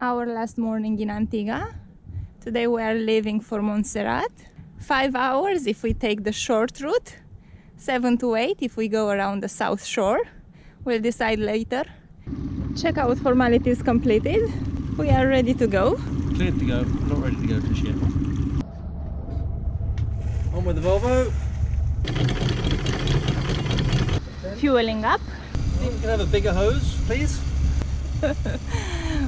Our last morning in Antigua. Today we are leaving for Montserrat. 5 hours if we take the short route, 7 to 8 if we go around the south shore. We'll decide later. Checkout formalities completed. We are ready to go. Cleared to go, not ready to go just yet. On with the Volvo. Fueling up. You can have a bigger hose, please.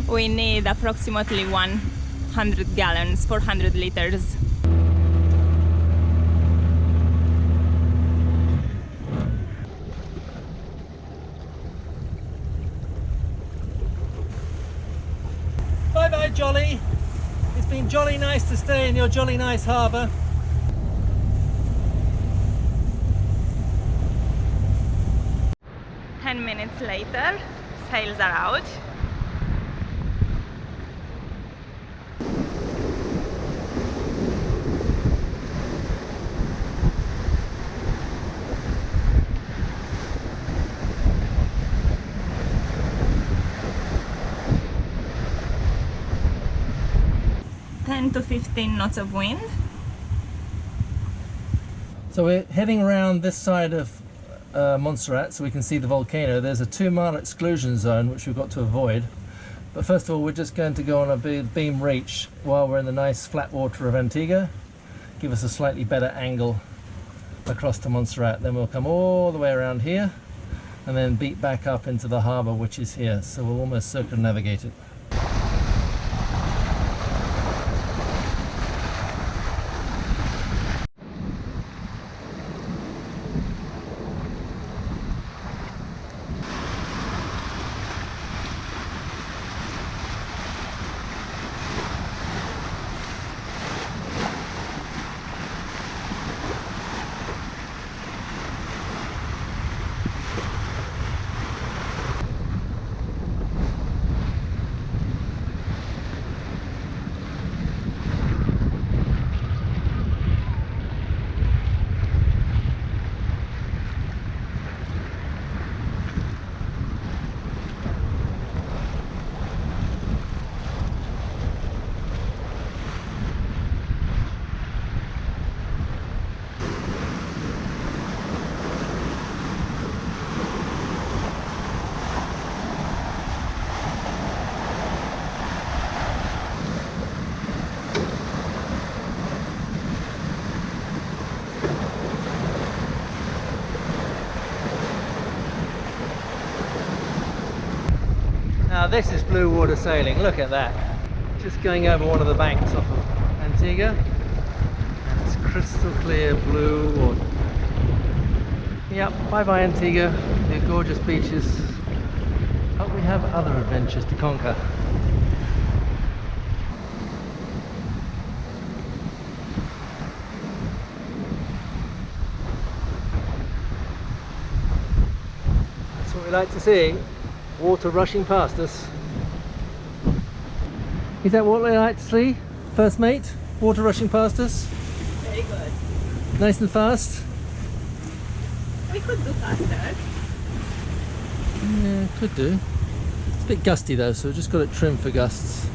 We need approximately 100 gallons, 400 liters. Bye bye, Jolly. It's been jolly nice to stay in your jolly nice harbour. Minutes later, sails are out. To 15 knots of wind. So we're heading around this side of Montserrat so we can see the volcano. There's a 2-mile exclusion zone which we've got to avoid. But first of all, we're just going to go on a beam reach while we're in the nice flat water of Antigua. Give us a slightly better angle across to Montserrat. Then we'll come all the way around here and then beat back up into the harbour, which is here. So we'll almost circumnavigate it. Now this is blue water sailing, look at that. Just going over one of the banks off of Antigua. And it's crystal clear blue water. Yep, bye bye Antigua, your gorgeous beaches. Hope we have other adventures to conquer. That's what we like to see. Water rushing past us. Is that what we like to see? First mate? Water rushing past us? Very good. Nice and fast? We could do faster. Yeah, could do. It's a bit gusty though, so we've just got it trimmed for gusts.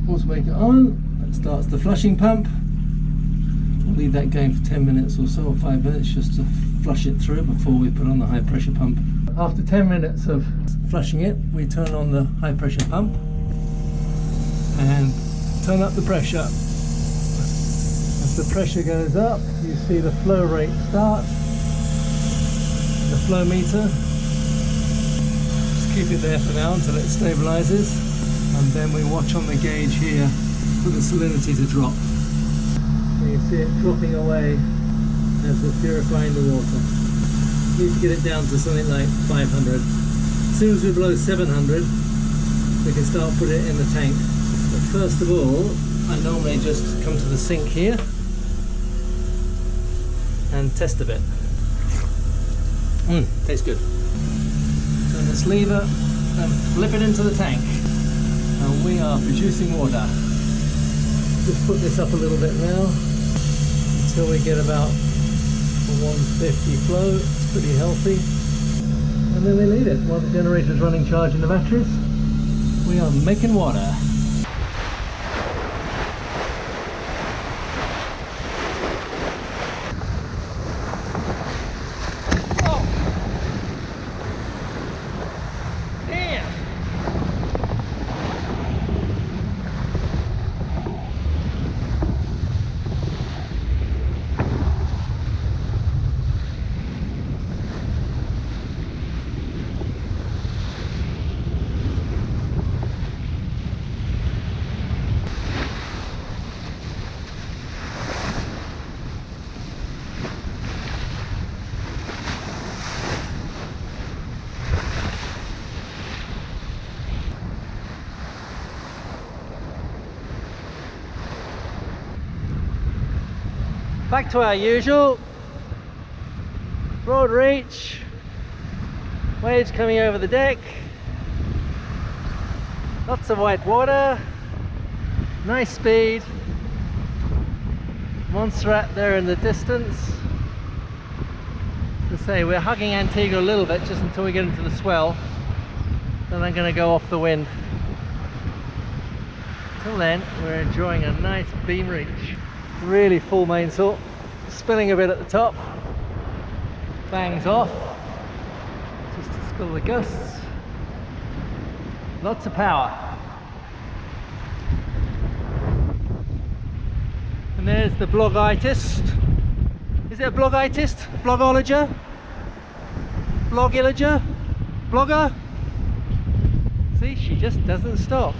Automaker on, that starts the flushing pump. We'll leave that going for 10 minutes or so, or 5 minutes, just to flush it through before we put on the high pressure pump. After 10 minutes of flushing it, we turn on the high pressure pump and turn up the pressure. As the pressure goes up, you see the flow rate start, the flow meter. Just keep it there for now until it stabilizes, and then we watch on the gauge here for the salinity to drop. So you see it dropping away as we're purifying the water. Need to get it down to something like 500. As soon as we're below 700, we can start putting it in the tank. But first of all, I normally just come to the sink here and test a bit. Tastes good. Turn this lever and flip it into the tank, and we are producing water. Just put this up a little bit now until we get about 150 flow. It's pretty healthy, and then we leave it while the generator is running, charging the batteries. We are making water. Back to our usual broad reach, waves coming over the deck, lots of white water, nice speed. Montserrat there in the distance. As I say, we're hugging Antigua a little bit just until we get into the swell, then I'm going to go off the wind. Till then, we're enjoying a nice beam reach. Really full mainsail, spilling a bit at the top, bangs off just to spill the gusts. Lots of power. And there's the blogitist. Is it a blogitist? Blogologer? Blogillager? Blogger? See, she just doesn't stop.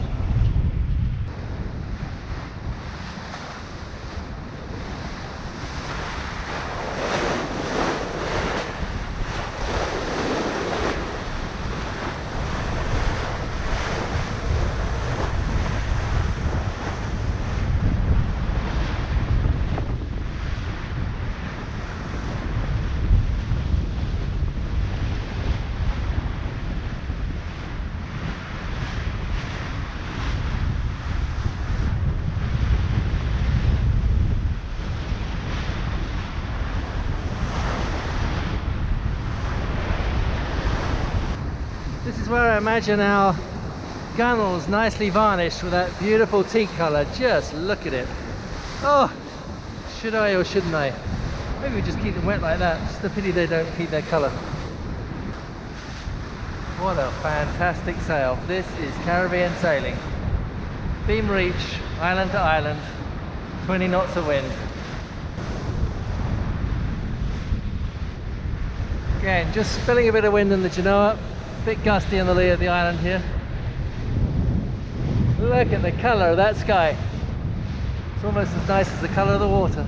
This is where I imagine our gunnels nicely varnished with that beautiful teak colour. Just look at it. Oh, should I or shouldn't I? Maybe we just keep them wet like that. It's a pity they don't keep their colour. What a fantastic sail. This is Caribbean sailing. Beam reach, island to island, 20 knots of wind. Again, just spilling a bit of wind in the Genoa. Bit gusty on the lee of the island here. Look at the colour of that sky. It's almost as nice as the colour of the water.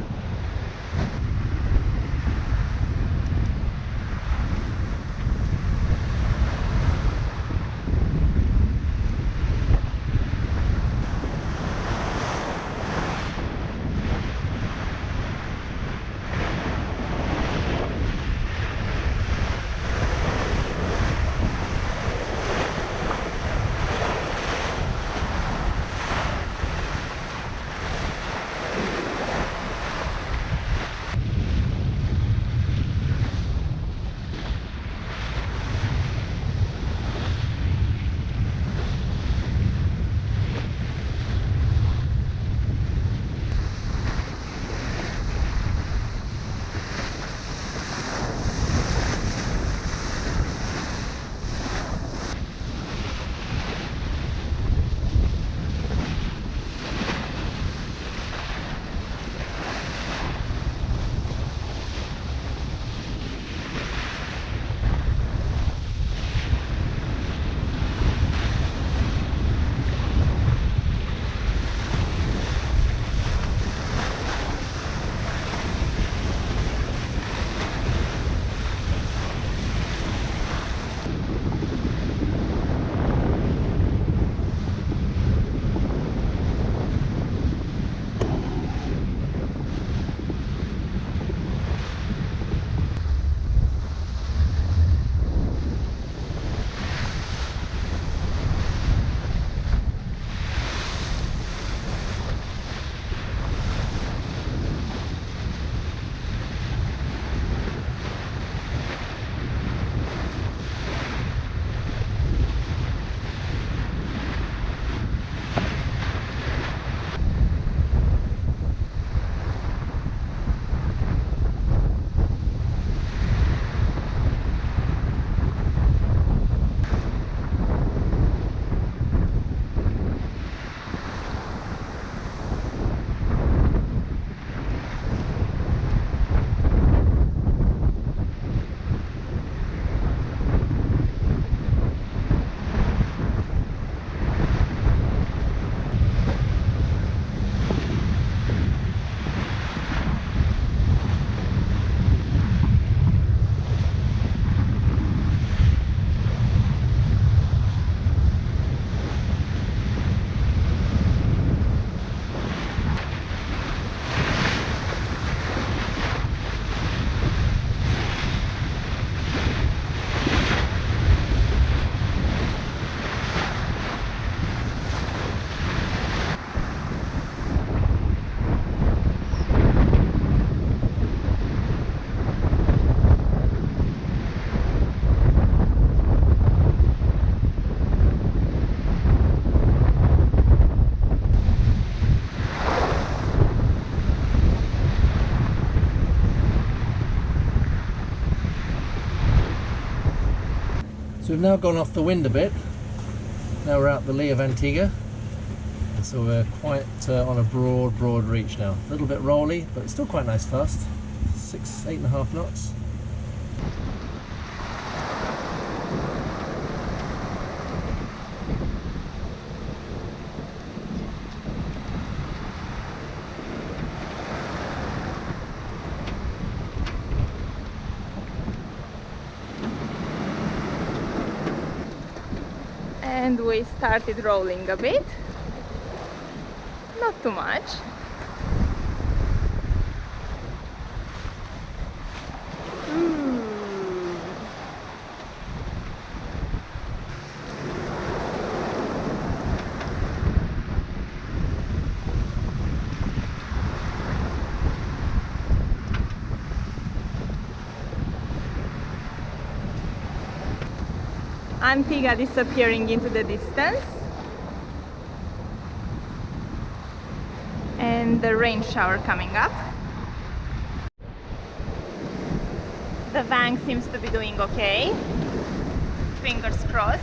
now gone off the wind a bit. Now we're out the lee of Antigua. So we're quite on a broad reach now. A little bit rolly, but it's still quite nice fast. 8.5 knots. And we started rolling a bit. Not too much. Antigua disappearing into the distance, and the rain shower coming up. The van seems to be doing okay. Fingers crossed.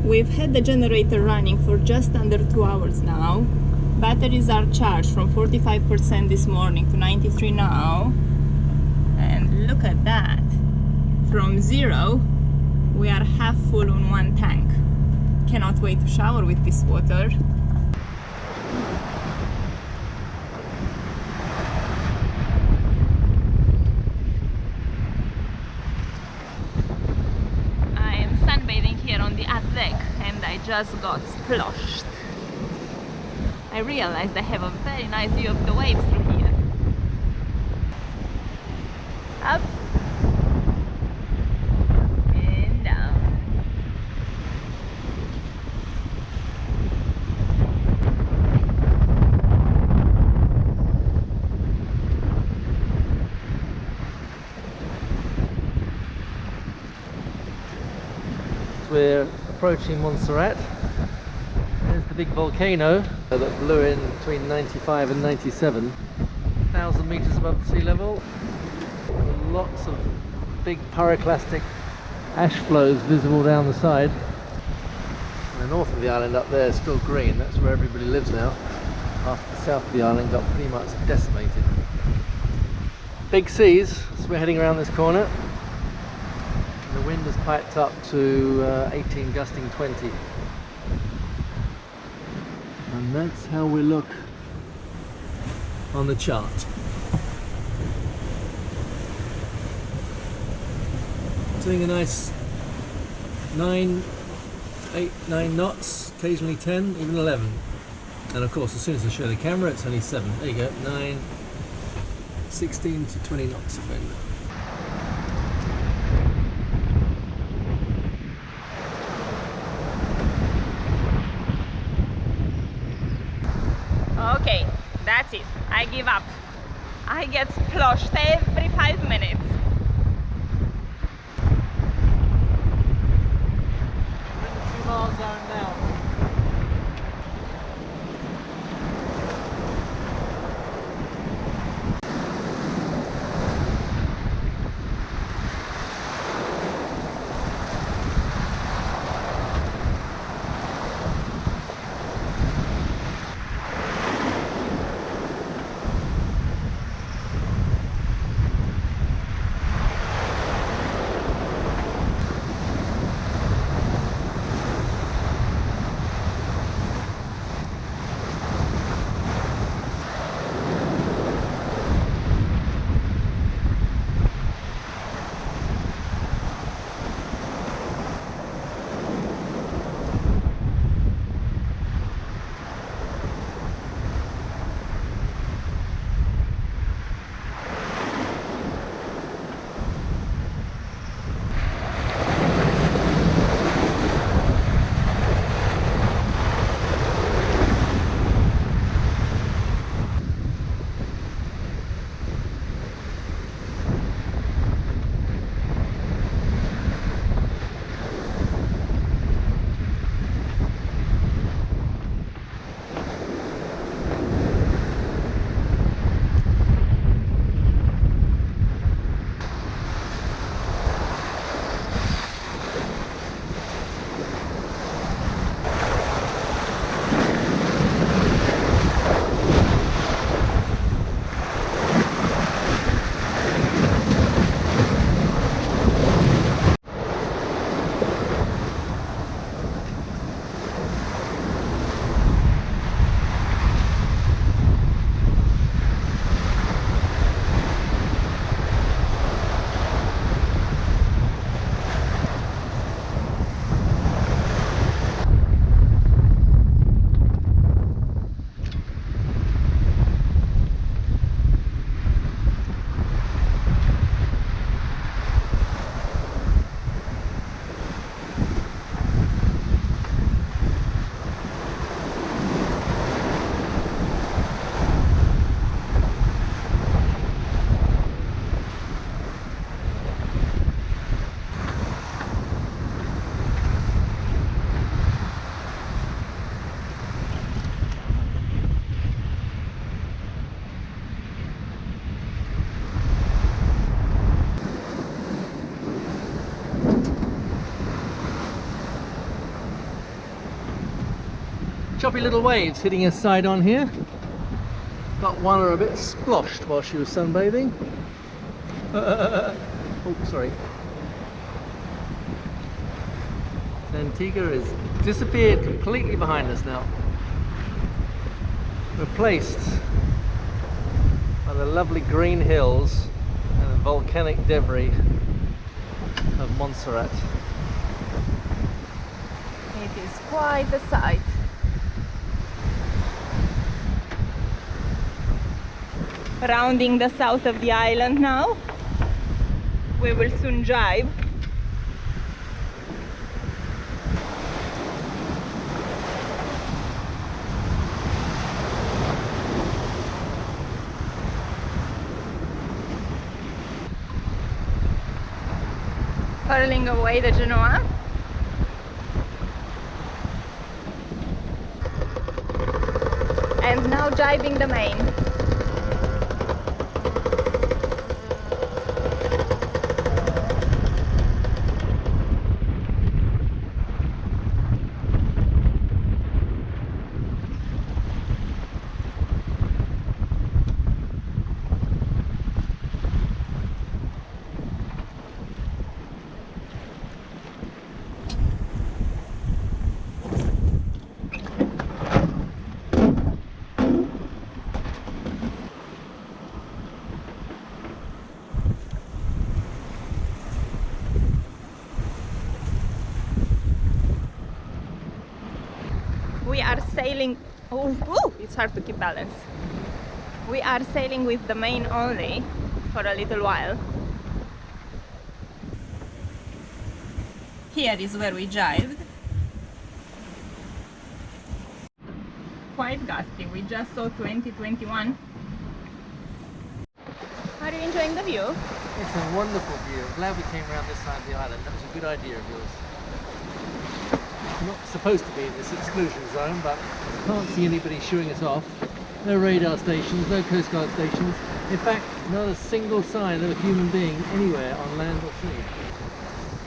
We've had the generator running for just under 2 hours now. Batteries are charged from 45% this morning to 93 now. And look at that. From 0, we are half full on one tank. Cannot wait to shower with this water. Just got splashed. I realized I have a very nice view of the waves through here. Up and down. We're approaching Montserrat. There's the big volcano that blew in between 95 and 97, 1,000 meters above sea level. Lots of big pyroclastic ash flows visible down the side. And the north of the island up there is still green. That's where everybody lives now, after the south of the island got pretty much decimated. Big seas, so we're heading around this corner. The wind has piped up to 18, gusting 20. And that's how we look on the chart. doing a nice 9, 8, 9 knots, occasionally 10, even 11. And of course, as soon as I show the camera, it's only 7. There you go, 9, 16 to 20 knots of wind. Okay, that's it. I give up. I get splashed every 5 minutes. 2 miles zone now. Choppy little waves hitting us side on here. Got one a bit sploshed while she was sunbathing. Oh, sorry. Antigua has disappeared completely behind us now. Replaced by the lovely green hills and the volcanic debris of Montserrat. It is quite a sight. Rounding the south of the island now. We will soon jibe. Hurling away the Genoa. And now jibing the main. We are sailing. Oh, it's hard to keep balance. We are sailing with the main only for a little while. Here is where we jived. Quite gusty. We just saw 2021. Are you enjoying the view? It's a wonderful view. I'm glad we came around this side of the island. That was a good idea of yours. We're not supposed to be in this exclusion zone, but can't see anybody shooing us off. No radar stations, no Coast Guard stations. In fact, not a single sign of a human being anywhere on land or sea.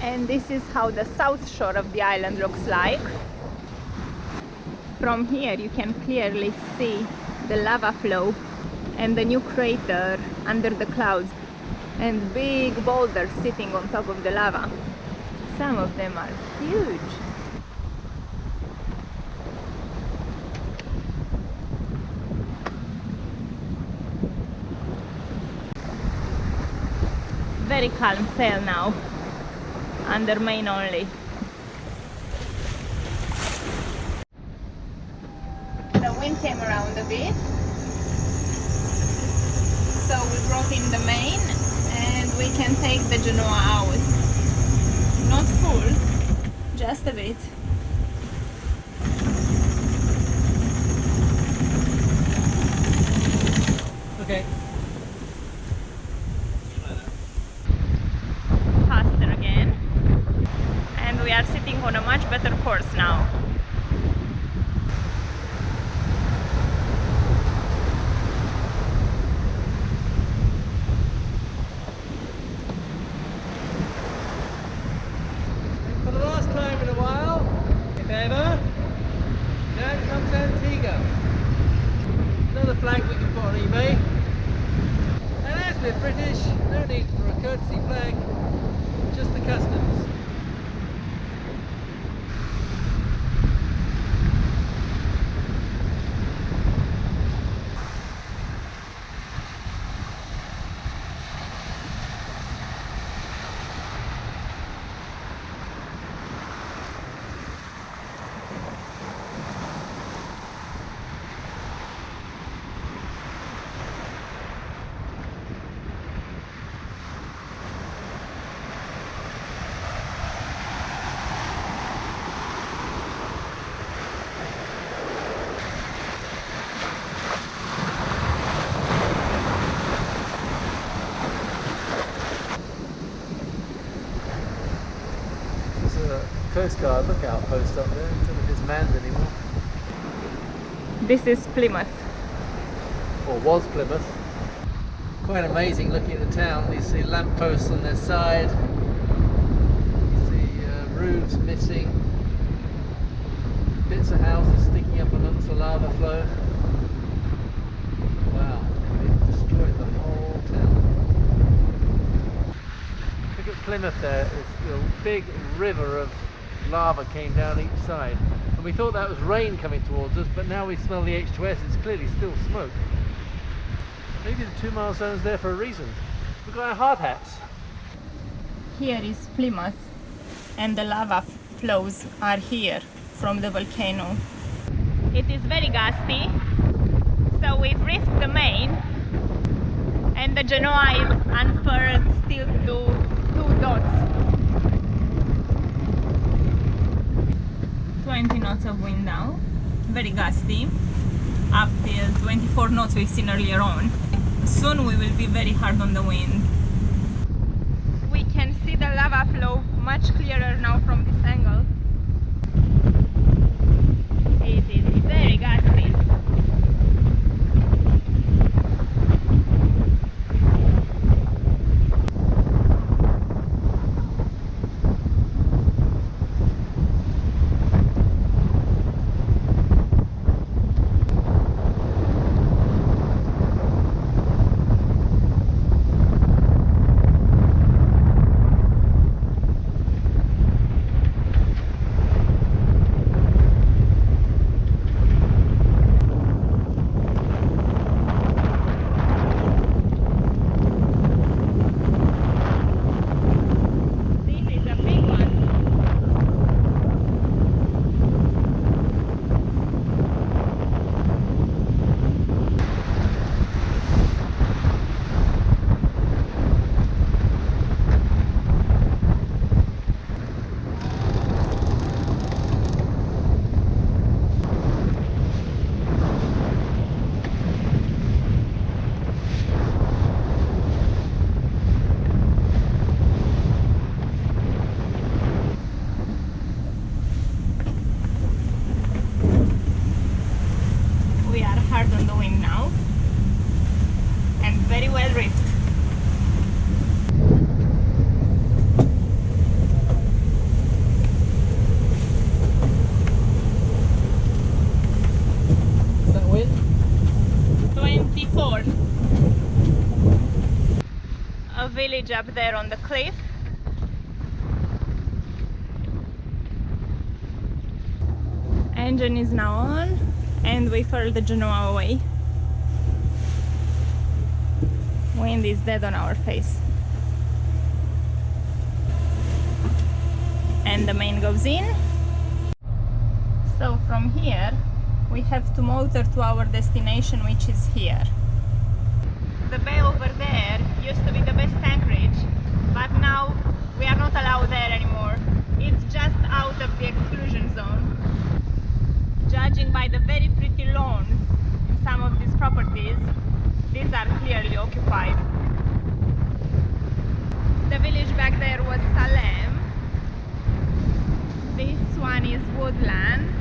And this is how the south shore of the island looks like. From here you can clearly see the lava flow and the new crater under the clouds and big boulders sitting on top of the lava. Some of them are huge. Very calm sail now, under main only. The wind came around a bit, so we brought in the main and we can take the Genoa out. Not full, just a bit. Okay. Faster again. And we are sitting on a much better course now. For the last time in a while, if ever, down comes Antigua. Another flag we can put on eBay. And as we're British, no need for a courtesy flag, just the customs. Coast Guard lookout post up there. I don't know if it's manned anymore. This is Plymouth. Or was Plymouth. Quite amazing looking at the town. You see lampposts on their side. You see roofs missing. Bits of houses sticking up amongst the lava flow. Wow, they've destroyed the whole town. Look at Plymouth there. It's a big river of lava came down each side, and we thought that was rain coming towards us, but now we smell the H2S. It's clearly still smoke. Maybe the 2 mile zone's there for a reason. We've got our hard hats. Here is Plymouth and the lava flows are here from the volcano. It is very gusty, so we've risked the main and the Genoa is unfurled still to 2 dots. 20 knots of wind now, very gusty, up till 24 knots we've seen earlier on. Soon we will be very hard on the wind. We can see the lava flow much clearer now from this angle. It is very gusty. village up there on the cliff. Engine is now on and we furl the Genoa away. Wind is dead on our face. And the main goes in. So from here we have to motor to our destination, which is here. The bay over there used to be the best anchorage, but now we are not allowed there anymore. It's just out of the exclusion zone. Judging by the very pretty lawns in some of these properties, these are clearly occupied. The village back there was Salem. This one is woodland.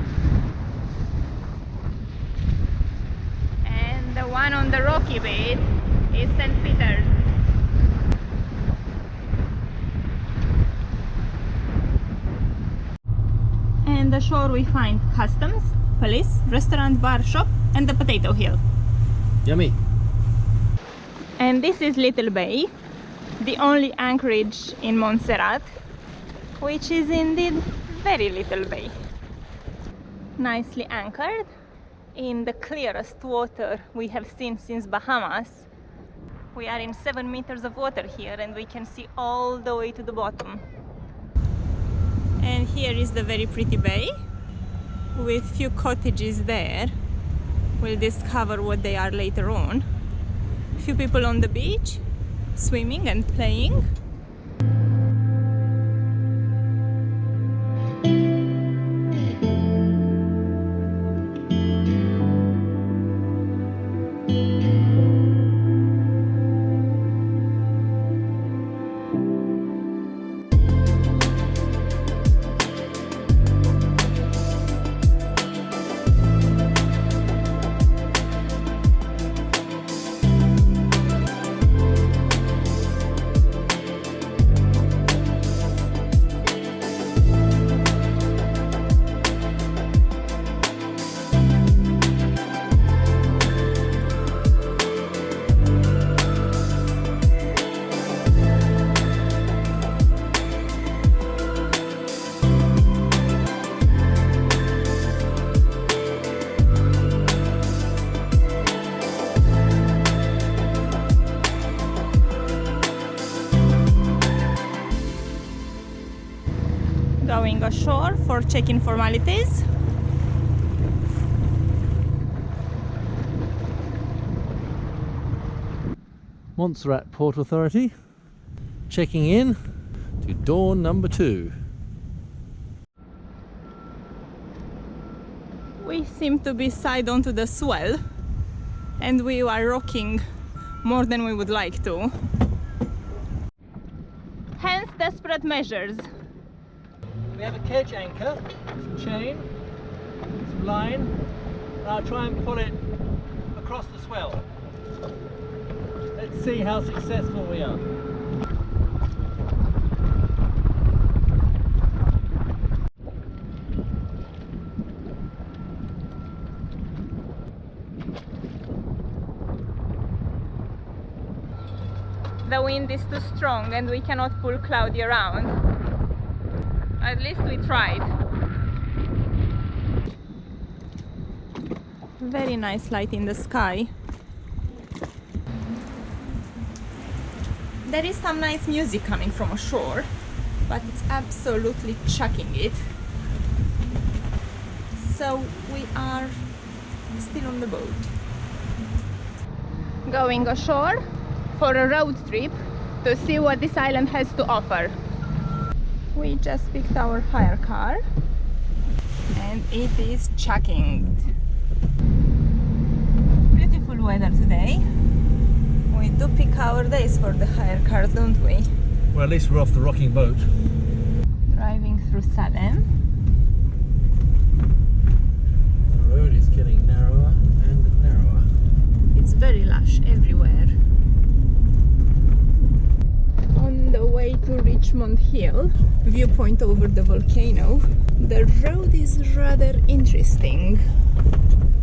And the one on the rocky bit is St. Peter's. And the shore we find customs, police, restaurant, bar, shop, and the potato hill. Yummy. And this is Little Bay, the only anchorage in Montserrat, which is indeed very little bay. Nicely anchored in the clearest water we have seen since Bahamas. We are in 7 meters of water here and we can see all the way to the bottom. And here is the very pretty bay with few cottages there. We'll discover what they are later on. Few people on the beach swimming and playing. Going ashore for check-in formalities. Montserrat Port Authority, checking in to dawn number 2. We seem to be side onto the swell and we are rocking more than we would like to. Hence desperate measures. We have a kedge anchor, some chain, some line, and I'll try and pull it across the swell. Let's see how successful we are. The wind is too strong and we cannot pull Cloudy around. At least we tried. Very nice light in the sky. There is some nice music coming from ashore, but it's absolutely chucking it. So we are still on the boat. Going ashore for a road trip to see what this island has to offer. We just picked our hire car and it is chucking. Beautiful weather today. We do pick our days for the hire cars, don't we? Well, at least we're off the rocking boat. Driving through Salem. The road is getting narrower and narrower. It's very lush everywhere. On the way to Richmond Hill, viewpoint over the volcano, the road is rather interesting.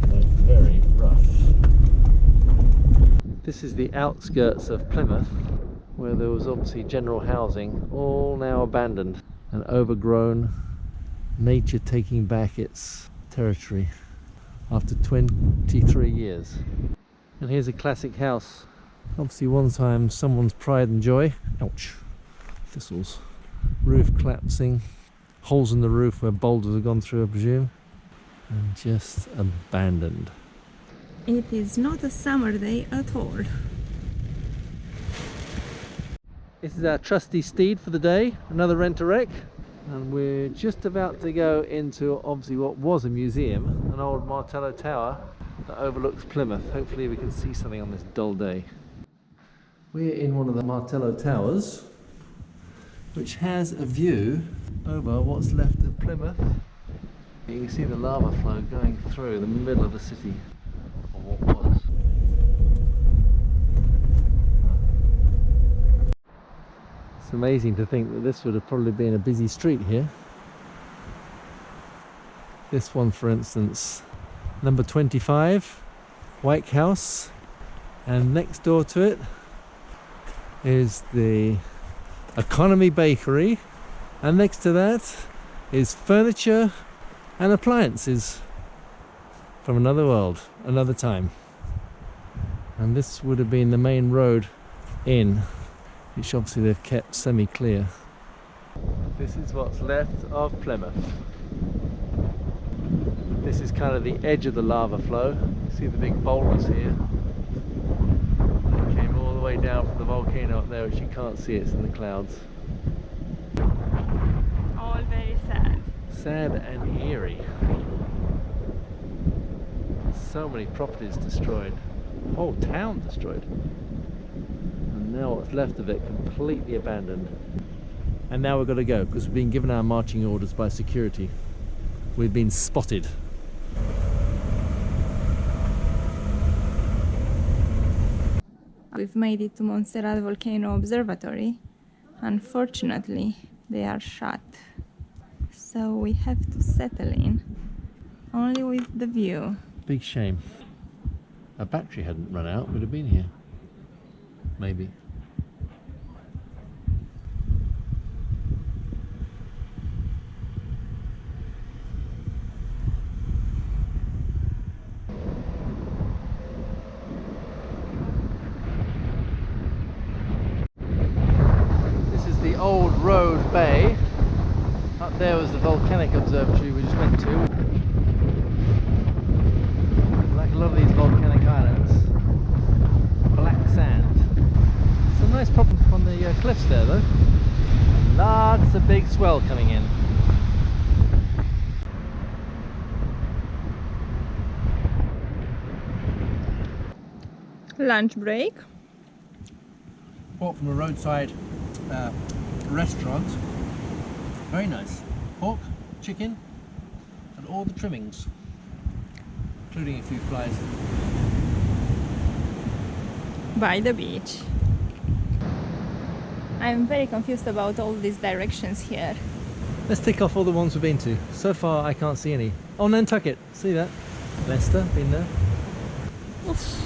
But very rough. This is the outskirts of Plymouth, where there was obviously general housing, all now abandoned and overgrown, nature taking back its territory after 23 years. And here's a classic house, obviously one time someone's pride and joy. Ouch, thistles. Roof collapsing, holes in the roof where boulders have gone through, I presume, and just abandoned. It is not a summer day at all. This is our trusty steed for the day, another rent-a-wreck, and we're just about to go into obviously what was a museum, an old Martello tower that overlooks Plymouth. Hopefully we can see something on this dull day. We're in one of the Martello towers, which has a view over what's left of Plymouth. You can see the lava flow going through the middle of the city, or what was. It's amazing to think that this would have probably been a busy street here. This one, for instance, number 25, White House, and next door to it is the Economy Bakery, and next to that is furniture and appliances from another world, another time. And this would have been the main road in, which obviously they've kept semi-clear. This is what's left of Plymouth. This is kind of the edge of the lava flow. You see the big boulders here. It came all the way down from the volcano up there, which you can't see, it's in the clouds. All very sad. Sad and eerie. So many properties destroyed. Whole town destroyed. And now what's left of it completely abandoned. And now we've got to go because we've been given our marching orders by security. We've been spotted. We've made it to Montserrat Volcano Observatory. Unfortunately, they are shut. So we have to settle in only with the view. Big shame. Our battery hadn't run out, we'd have been here. Maybe. This is the old road bay. Up there was the volcanic observatory we just went to. Like a lot of these volcanic islands, black sand. It's a nice problem on the cliffs there though. Lots of big swell coming in. Lunch break. Bought from a roadside restaurant. Very nice. Pork, chicken, and all the trimmings, including a few flies. By the beach. I'm very confused about all these directions here. Let's tick off all the ones we've been to. So far I can't see any. Oh, Nantucket, see that? Leicester, been there. Oof.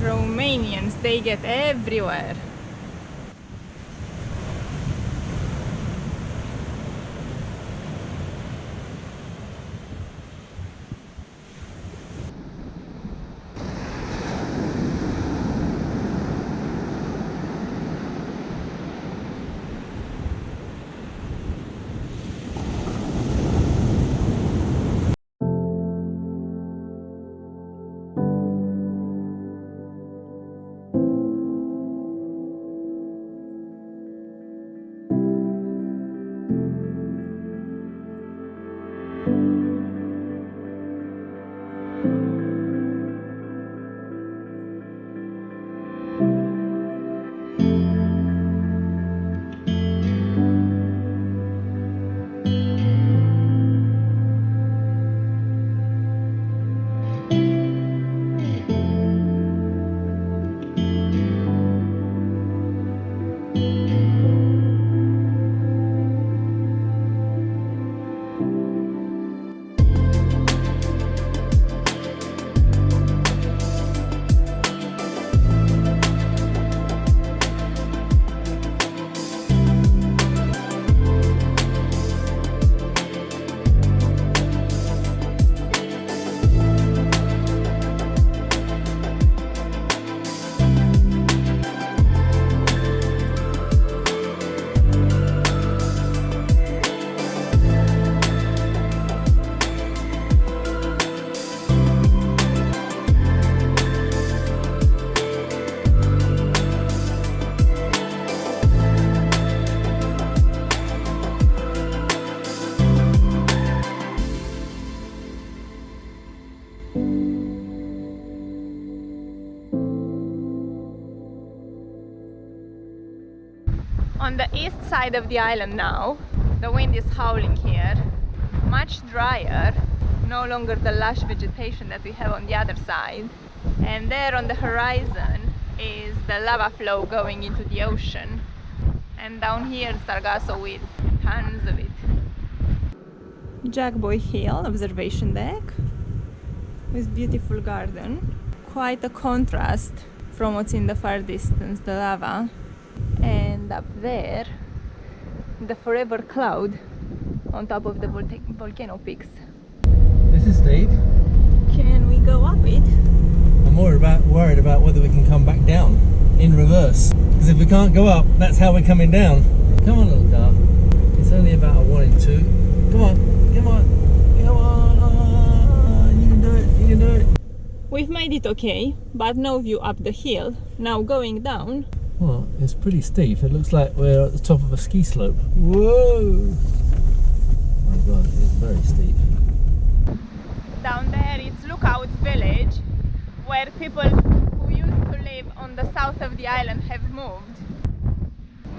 Romanians, they get everywhere. the east side of the island now. The wind is howling here. Much drier, no longer the lush vegetation that we have on the other side. And there on the horizon is the lava flow going into the ocean. And down here Sargasso with tons of it. Jackboy Hill observation deck with beautiful garden. Quite a contrast from what's in the far distance, the lava. And up there, the forever cloud on top of the volcano peaks. This is steep. Can we go up it? I'm worried about whether we can come back down in reverse. Because if we can't go up, that's how we're coming down. Come on, little car. It's only about a 1 in 2. Come on, come on, come on. You can do it, you can do it. We've made it okay, but no view up the hill. Now going down. Well, it's pretty steep. It looks like we're at the top of a ski slope. Whoa! Oh my god, it's very steep. Down there it's Lookout Village, where people who used to live on the south of the island have moved.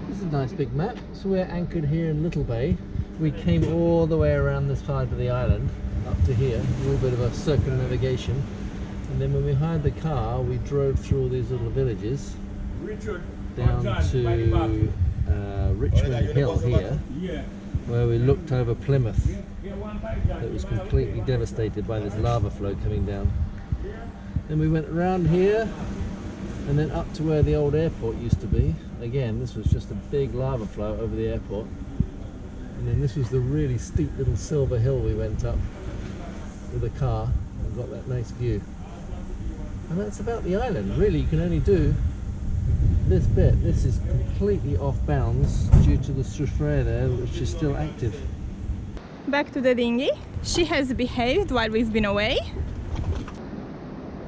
This is a nice big map. So we're anchored here in Little Bay. We came all the way around this side of the island, up to here, a little bit of a circumnavigation. And then when we hired the car, we drove through all these little villages down to Richmond Hill here, where we looked over Plymouth that was completely devastated by this lava flow coming down. Then we went around here and then up to where the old airport used to be. Again, this was just a big lava flow over the airport. And then this was the really steep little silver hill we went up with a car and got that nice view. And that's about the island. Really, you can only do this bit. This is completely off bounds due to the Soufriere there, which is still active. Back to the dinghy. She has behaved while we've been away.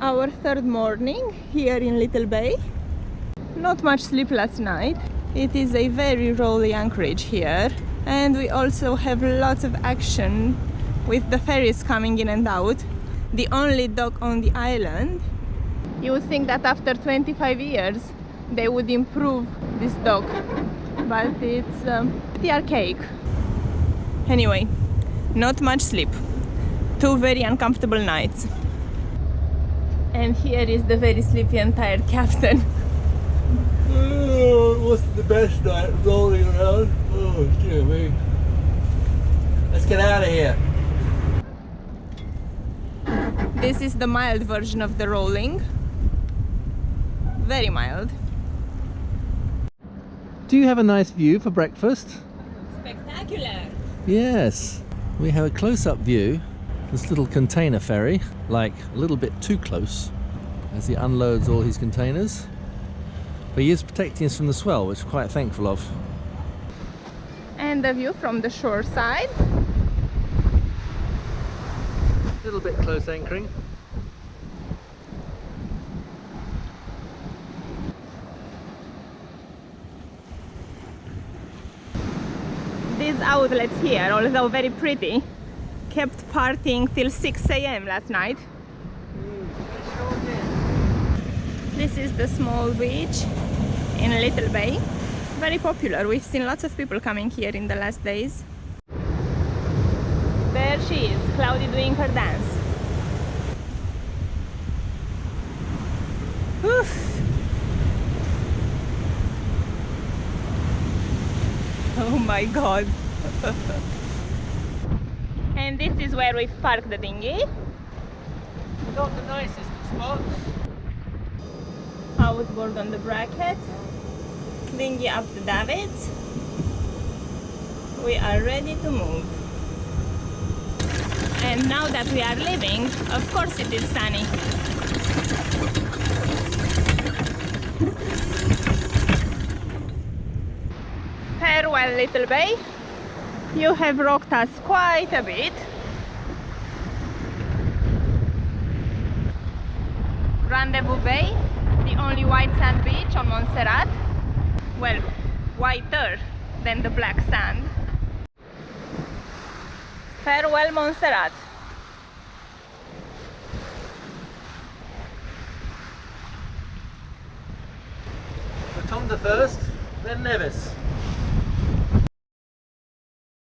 Our third morning here in Little Bay. Not much sleep last night. It is a very rolly anchorage here, and we also have lots of action with the ferries coming in and out. The only dock on the island. You would think that after 25 years they would improve this dock, but it's pretty archaic. Anyway, not much sleep. 2 very uncomfortable nights. And here is the very sleepy and tired captain. Oh, it wasn't the best night rolling around. Oh, dear me. Let's get out of here. This is the mild version of the rolling. Very mild. Do you have a nice view for breakfast? Spectacular! Yes. We have a close-up view. This little container ferry, like a little bit too close as he unloads all his containers. But he is protecting us from the swell, which we're quite thankful of. And the view from the shore side. A little bit close anchoring. These outlets here, although very pretty, kept partying till 6 AM last night. This is the small beach in Little Bay. Very popular. We've seen lots of people coming here in the last days. There she is, Cloudy doing her dance. Oof. Oh my god. And this is where we've parked the dinghy. Not the nicest of spots. Outboard on the bracket. Dinghy up the davits. We are ready to move. And now that we are leaving, of course it is sunny. Farewell, Little Bay. You have rocked us quite a bit. Rendezvous Bay, the only white sand beach on Montserrat. Well, whiter than the black sand. Farewell, Montserrat. Rotonda first, then Nevis.